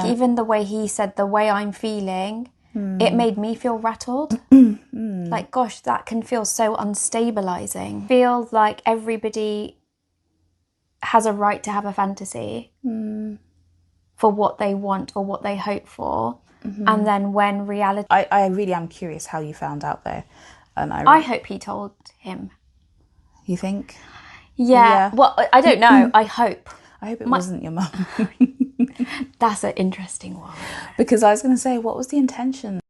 even the way he said, the way I'm feeling, it made me feel rattled. Like, gosh, that can feel so unstabilizing. Feel like everybody has a right to have a fantasy for what they want or what they hope for. And then when reality... I really am curious how you found out though. And I hope he told him. You think? Yeah. Well, I don't know. I hope. I hope it wasn't your mum. That's an interesting one. Because I was going to say, what was the intention?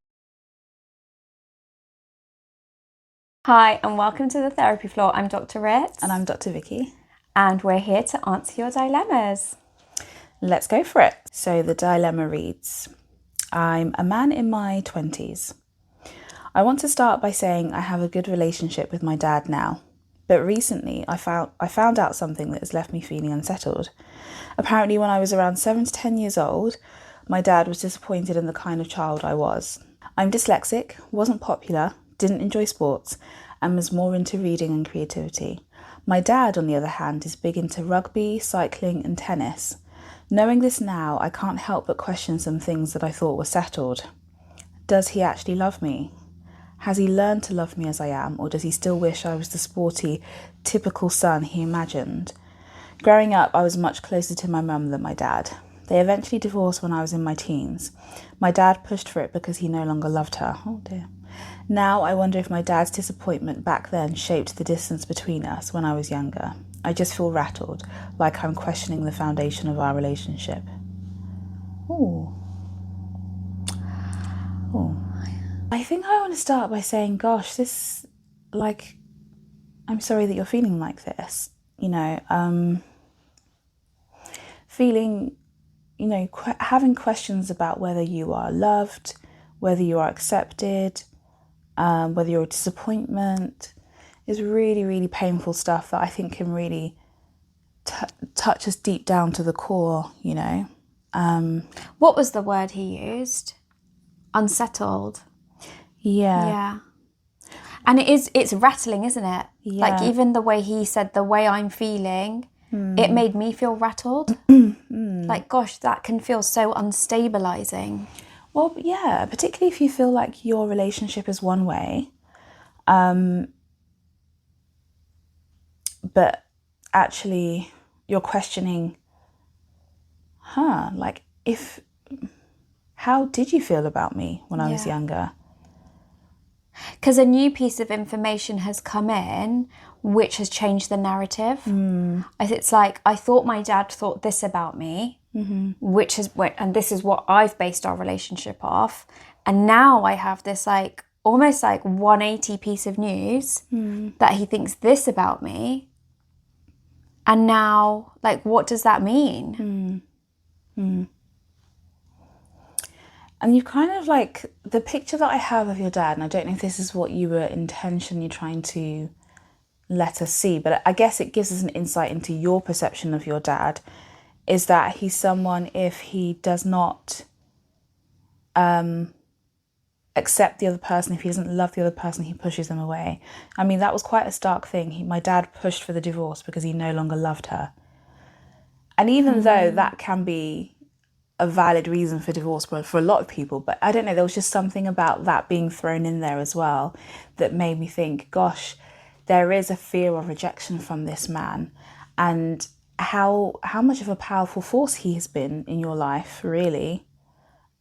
Hi, and welcome to the Therapy Floor. I'm Dr. Ritz. And I'm Dr. Vicky. And we're here to answer your dilemmas. Let's go for it. So the dilemma reads, I'm a man in my 20s. I want to start by saying I have a good relationship with my dad now. But recently I found out something that has left me feeling unsettled. Apparently when I was around 7 to 10 years old, my dad was disappointed in the kind of child I was. I'm dyslexic, wasn't popular, didn't enjoy sports, and was more into reading and creativity. My dad, on the other hand, is big into rugby, cycling and tennis. Knowing this now, I can't help but question some things that I thought were settled. Does he actually love me? Has he learned to love me as I am, or does he still wish I was the sporty, typical son he imagined? Growing up, I was much closer to my mum than my dad. They eventually divorced when I was in my teens. My dad pushed for it because he no longer loved her. Oh dear. Now I wonder if my dad's disappointment back then shaped the distance between us when I was younger. I just feel rattled, like I'm questioning the foundation of our relationship. Ooh. Ooh. I think I want to start by saying, gosh, I'm sorry that you're feeling like this. Feeling, having questions about whether you are loved, whether you are accepted, whether you're a disappointment is really, really painful stuff that I think can really touch us deep down to the core, What was the word he used? Unsettled. Yeah. And it's rattling, isn't it? Yeah. Like even the way he said, the way I'm feeling, it made me feel rattled. Like, gosh, that can feel so unstabilizing. Well, yeah, particularly if you feel like your relationship is one way, but actually you're questioning, how did you feel about me when I was younger? Because a new piece of information has come in which has changed the narrative. It's like, I thought my dad thought this about me, and this is what I've based our relationship off. And now I have this almost 180 piece of news that he thinks this about me. And now, what does that mean? And you kind of the picture that I have of your dad, and I don't know if this is what you were intentionally trying to let us see, but I guess it gives us an insight into your perception of your dad, is that he's someone, if he does not accept the other person, if he doesn't love the other person, he pushes them away. I mean, that was quite a stark thing. My dad pushed for the divorce because he no longer loved her. And even though that can be a valid reason for divorce for a lot of people, but I don't know, there was just something about that being thrown in there as well that made me think, gosh, there is a fear of rejection from this man, and how much of a powerful force he has been in your life, really.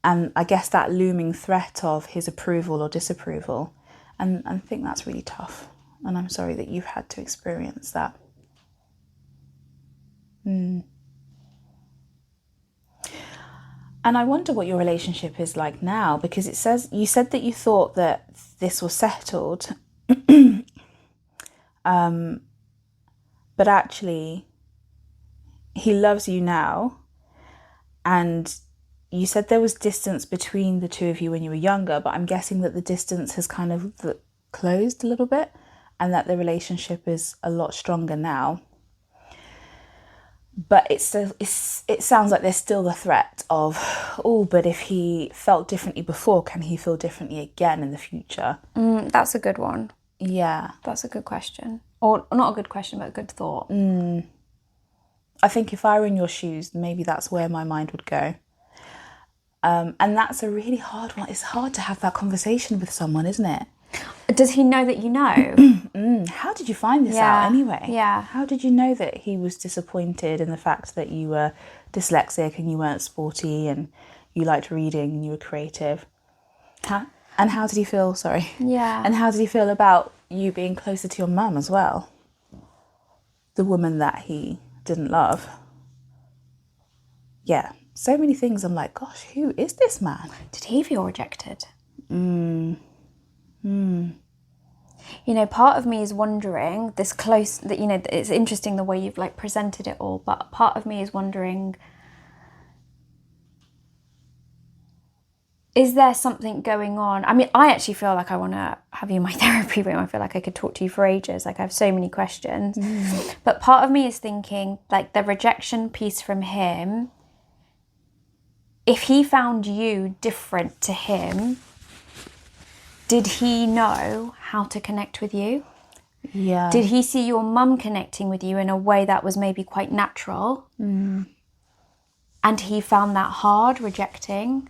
And I guess that looming threat of his approval or disapproval. And I think that's really tough. And I'm sorry that you've had to experience that. And I wonder what your relationship is like now, because you said that you thought that this was settled, but actually he loves you now, and you said there was distance between the two of you when you were younger, but I'm guessing that the distance has kind of closed a little bit, and that the relationship is a lot stronger now. But it sounds like there's still the threat of, but if he felt differently before, can he feel differently again in the future? That's a good one. Yeah. That's a good question. Or not a good question, but a good thought. I think if I were in your shoes, maybe that's where my mind would go. And that's a really hard one. It's hard to have that conversation with someone, isn't it? Does he know that you know? How did you find this out anyway? Yeah. How did you know that he was disappointed in the fact that you were dyslexic and you weren't sporty and you liked reading and you were creative? And how did he feel, Yeah. And how did he feel about you being closer to your mum as well? The woman that he didn't love. Yeah, so many things. I'm like, gosh, who is this man? Did he feel rejected? You know, part of me is wondering that, you know, it's interesting the way you've like presented it all, but part of me is wondering, is there something going on? I mean, I actually feel like I want to have you in my therapy room. I feel like I could talk to you for ages. Like I have so many questions. But part of me is thinking like the rejection piece from him, if he found you different to him, did he know how to connect with you? Yeah. Did he see your mum connecting with you in a way that was maybe quite natural? And he found that hard, rejecting?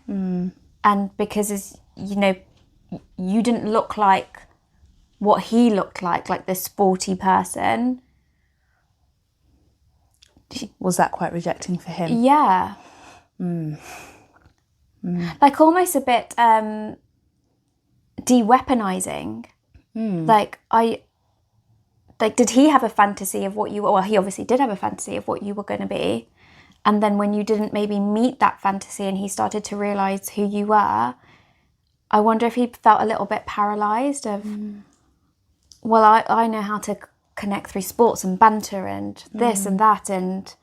And because, you know, you didn't look like what he looked like this sporty person. Was that quite rejecting for him? Yeah. Like almost a bit de-weaponizing. Like did he have a fantasy of what you were? Well, he obviously did have a fantasy of what you were going to be. And then when you didn't maybe meet that fantasy and he started to realise who you were, I wonder if he felt a little bit paralysed of, well, I know how to connect through sports and banter and this and that. And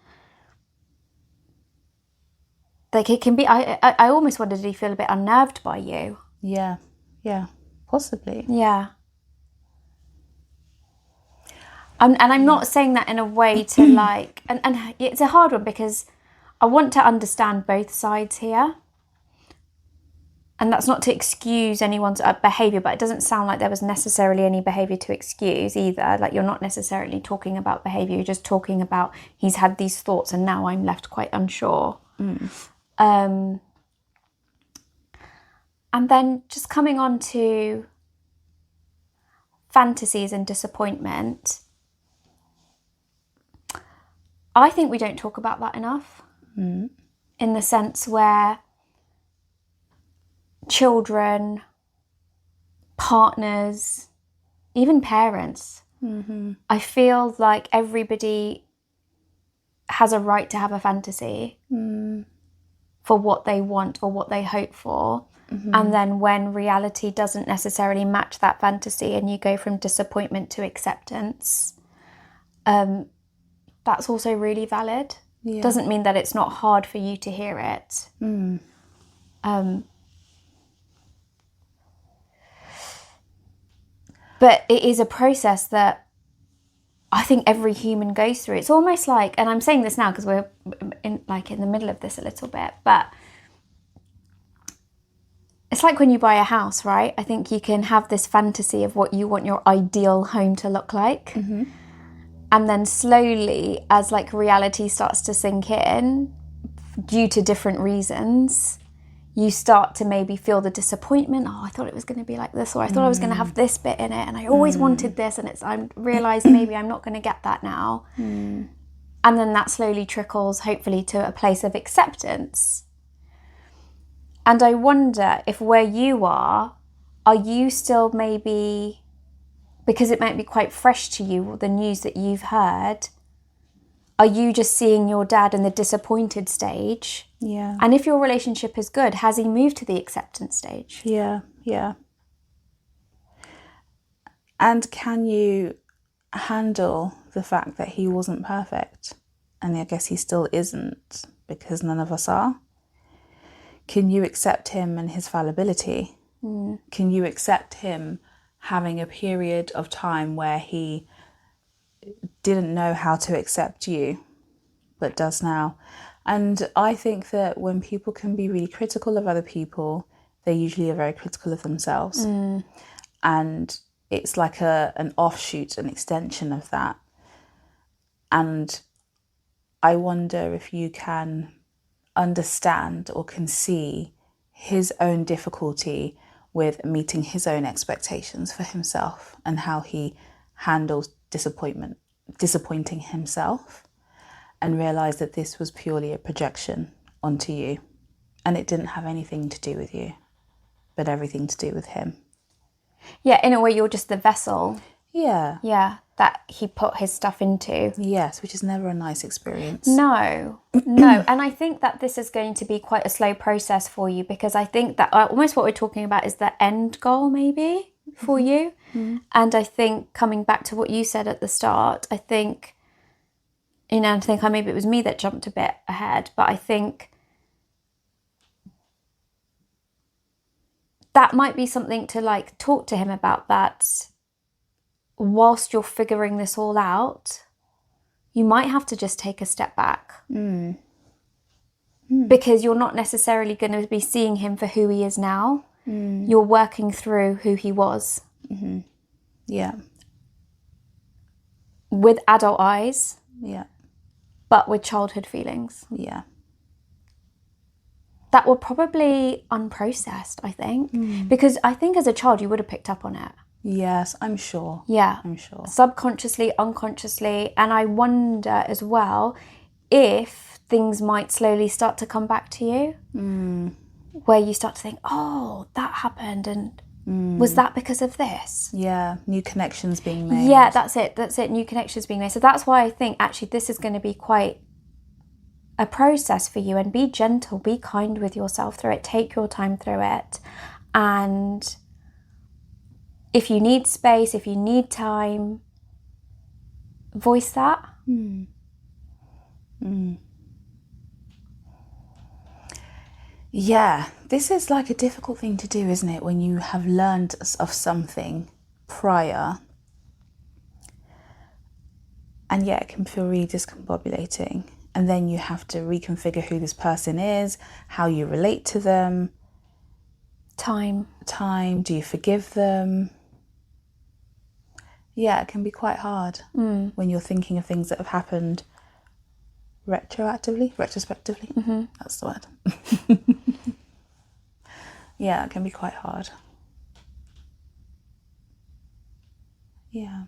like it can be, I almost wonder, did he feel a bit unnerved by you? Yeah, possibly. Yeah. And I'm not saying that in a way to like, and it's a hard one because I want to understand both sides here. And that's not to excuse anyone's behaviour, but it doesn't sound like there was necessarily any behaviour to excuse either. Like you're not necessarily talking about behaviour, you're just talking about he's had these thoughts and now I'm left quite unsure. And then just coming on to fantasies and disappointment, I think we don't talk about that enough, in the sense where children, partners, even parents, I feel like everybody has a right to have a fantasy for what they want or what they hope for. And then when reality doesn't necessarily match that fantasy and you go from disappointment to acceptance, that's also really valid. Doesn't mean that it's not hard for you to hear it. But it is a process that I think every human goes through. It's almost like, and I'm saying this now because we're in the middle of this a little bit, but it's like when you buy a house, right? I think you can have this fantasy of what you want your ideal home to look like. And then slowly, as like reality starts to sink in, due to different reasons, you start to maybe feel the disappointment. Oh, I thought it was going to be like this, or I thought I was going to have this bit in it, and I always wanted this, and I realised maybe I'm not going to get that now. And then that slowly trickles, hopefully, to a place of acceptance. And I wonder if where you are you still maybe, because it might be quite fresh to you, the news that you've heard, are you just seeing your dad in the disappointed stage? Yeah. And if your relationship is good, has he moved to the acceptance stage? Yeah. And can you handle the fact that he wasn't perfect? And I guess he still isn't, because none of us are. Can you accept him and his fallibility? Can you accept him having a period of time where he didn't know how to accept you, but does now? And I think that when people can be really critical of other people, they usually are very critical of themselves. And it's like an offshoot, an extension of that. And I wonder if you can understand or can see his own difficulty with meeting his own expectations for himself and how he handles disappointing himself, and realised that this was purely a projection onto you, and it didn't have anything to do with you, but everything to do with him. Yeah, in a way, you're just the vessel. Yeah. Yeah, that he put his stuff into. Yes, which is never a nice experience. No. And I think that this is going to be quite a slow process for you, because I think that almost what we're talking about is the end goal, maybe, for you. And I think, coming back to what you said at the start, I think, maybe it was me that jumped a bit ahead, but I think that might be something to like talk to him about, that whilst you're figuring this all out, you might have to just take a step back. Because you're not necessarily going to be seeing him for who he is now. You're working through who he was. Yeah. With adult eyes. Yeah. But with childhood feelings. Yeah. That were probably unprocessed, I think. Because I think as a child you would have picked up on it. Yes, I'm sure. Yeah. I'm sure. Subconsciously, unconsciously. And I wonder as well if things might slowly start to come back to you. Where you start to think, oh, that happened, and was that because of this? Yeah, new connections being made. Yeah, that's it. New connections being made. So that's why I think actually this is going to be quite a process for you, and be gentle, be kind with yourself through it. Take your time through it. And if you need space, if you need time, voice that. Yeah, this is like a difficult thing to do, isn't it? When you have learned of something prior, and yet it can feel really discombobulating. And then you have to reconfigure who this person is, how you relate to them. Time. Do you forgive them? Yeah, it can be quite hard when you're thinking of things that have happened retrospectively. That's the word. Yeah, it can be quite hard. Yeah.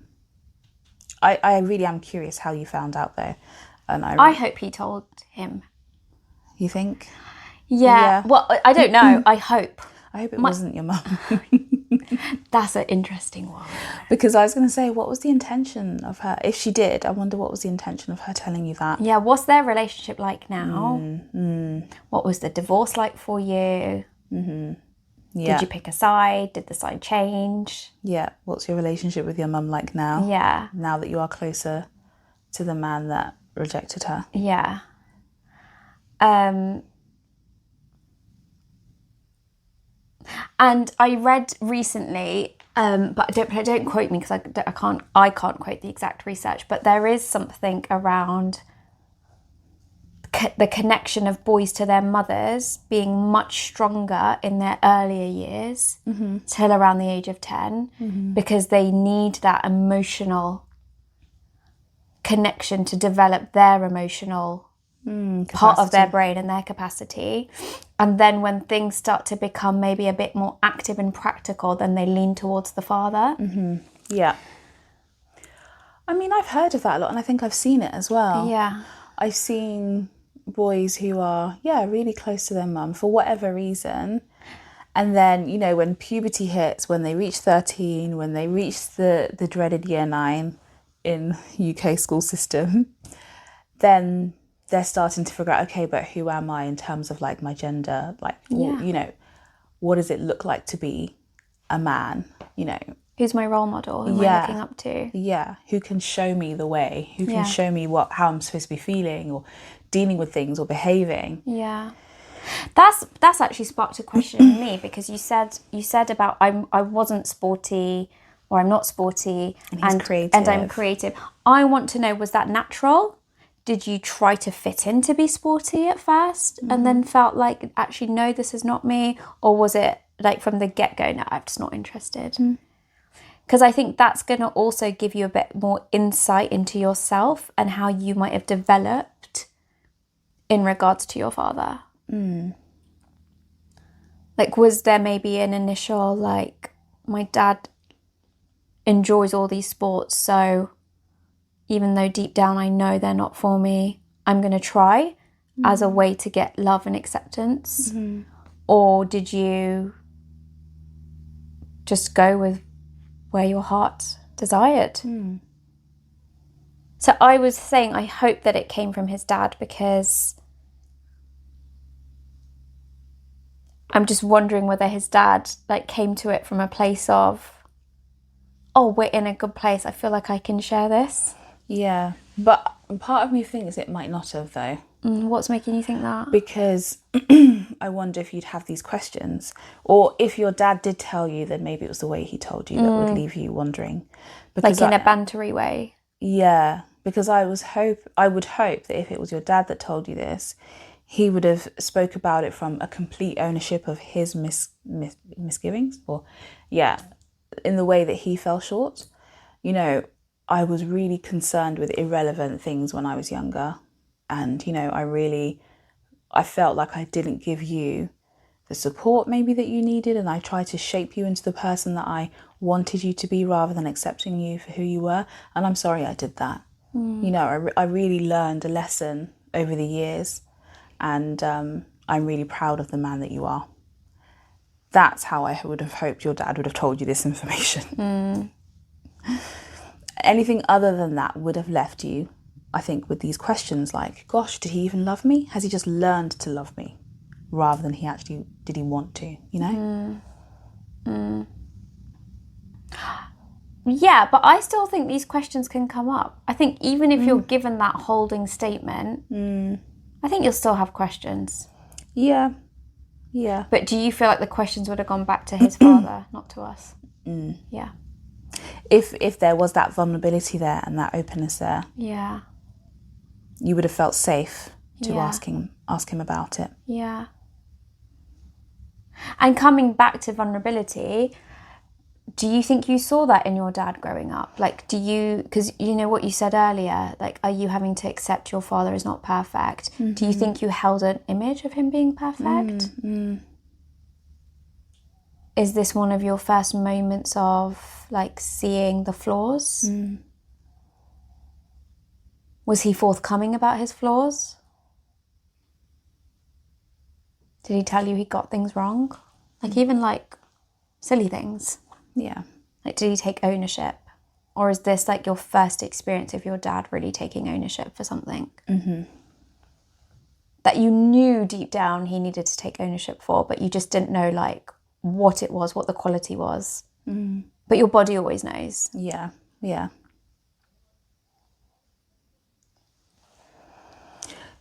I really am curious how you found out though. And I hope he told him. You think? Yeah. Well, I don't know. I hope. I hope it wasn't your mum. That's an interesting one. Because I was going to say, what was the intention of her? If she did, I wonder what was the intention of her telling you that? Yeah, what's their relationship like now? What was the divorce like for you? Yeah. Did you pick a side? Did the side change? Yeah. What's your relationship with your mum like now? Yeah. Now that you are closer to the man that rejected her. Yeah. And I read recently, but don't quote me because I can't quote the exact research, but there is something around the connection of boys to their mothers being much stronger in their earlier years, till around the age of 10, because they need that emotional connection to develop their emotional part of their brain and their capacity. And then when things start to become maybe a bit more active and practical, then they lean towards the father. Yeah. I mean, I've heard of that a lot, and I think I've seen it as well. Yeah. I've seen boys who are, really close to their mum for whatever reason. And then, when puberty hits, when they reach 13, when they reach the dreaded year 9 in UK school system, then they're starting to figure out, okay, but who am I in terms of like my gender? Like, what does it look like to be a man? Who's my role model? Who am I looking up to? Yeah, who can show me the way? Who can show me how I'm supposed to be feeling or dealing with things or behaving? Yeah. That's actually sparked a question in me, because you said about I wasn't sporty, or I'm not sporty, and I'm creative. I want to know, was that natural? Did you try to fit in to be sporty at first and then felt like, actually, no, this is not me? Or was it like from the get-go, no, I'm just not interested? Because I think that's going to also give you a bit more insight into yourself and how you might have developed in regards to your father. Like, was there maybe an initial, like, my dad enjoys all these sports, so even though deep down I know they're not for me, I'm going to try as a way to get love and acceptance? Or did you just go with where your heart desired? So I was saying I hope that it came from his dad, because I'm just wondering whether his dad like came to it from a place of, oh, we're in a good place, I feel like I can share this. Yeah, but part of me thinks it might not have, though. What's making you think that? Because I wonder if you'd have these questions, or if your dad did tell you, then maybe it was the way he told you that would leave you wondering. Because Like in a bantery way. Yeah, because I would hope that if it was your dad that told you this, he would have spoke about it from a complete ownership of his misgivings, or in the way that he fell short. You know, I was really concerned with irrelevant things when I was younger, and you know, I felt like I didn't give you the support maybe that you needed, and I tried to shape you into the person that I wanted you to be rather than accepting you for who you were. And I'm sorry I did that. You know, I really learned a lesson over the years, and I'm really proud of the man that you are. That's how I would have hoped your dad would have told you this information. Anything other than that would have left you, I think, with these questions like, gosh, did he even love me? Has he just learned to love me? Rather than did he want to, you know? Yeah, but I still think these questions can come up. I think even if you're given that holding statement, I think you'll still have questions. Yeah. But do you feel like the questions would have gone back to his father, not to us? Yeah. If there was that vulnerability there and that openness there, Yeah. you would have felt safe to Yeah. ask him about it. Yeah. And coming back to vulnerability, do you think you saw that in your dad growing up? Like, because you know what you said earlier, like, are you having to accept your father is not perfect? Do you think you held an image of him being perfect? Is this one of your first moments of, like, seeing the flaws? Was he forthcoming about his flaws? Did he tell you he got things wrong? Like, even, like, silly things. Yeah. Like, did he take ownership? Or is this, like, your first experience of your dad really taking ownership for something? That you knew deep down he needed to take ownership for, but you just didn't know, like, what it was, what the quality was. But your body always knows. Yeah.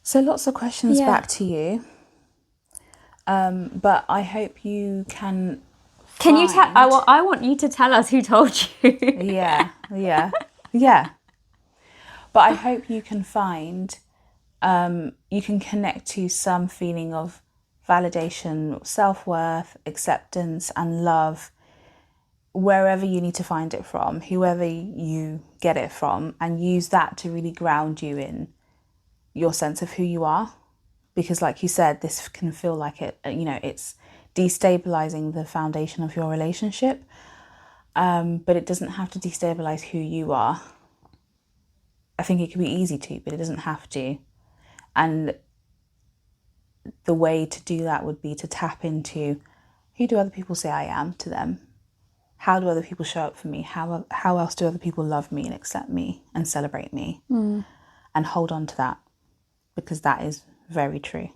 So lots of questions back to you. But I hope you can you tell? I want you to tell us who told you. Yeah. But I hope you can find, you can connect to some feeling of validation, self-worth, acceptance and love, wherever you need to find it from, whoever you get it from, and use that to really ground you in your sense of who you are. Because like you said, this can feel like it's destabilizing the foundation of your relationship. But it doesn't have to destabilize who you are. I think it can be easy to, but it doesn't have to. And the way to do that would be to tap into, who do other people say I am to them? How do other people show up for me? How else do other people love me and accept me and celebrate me? And hold on to that, because that is very true.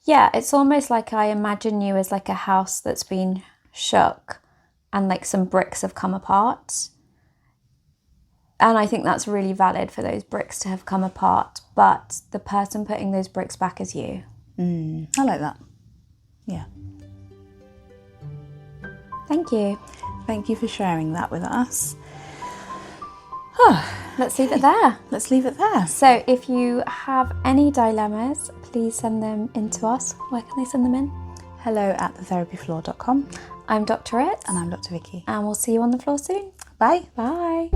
Yeah, it's almost like I imagine you as like a house that's been shook and like some bricks have come apart. And I think that's really valid for those bricks to have come apart. But the person putting those bricks back is you. I like that. Yeah. Thank you. Thank you for sharing that with us. Let's leave it there. Let's leave it there. So if you have any dilemmas, please send them in to us. Where can they send them in? hello@thetherapyfloor.com. I'm Dr. It. And I'm Dr. Vicky. And we'll see you on the floor soon. Bye. Bye.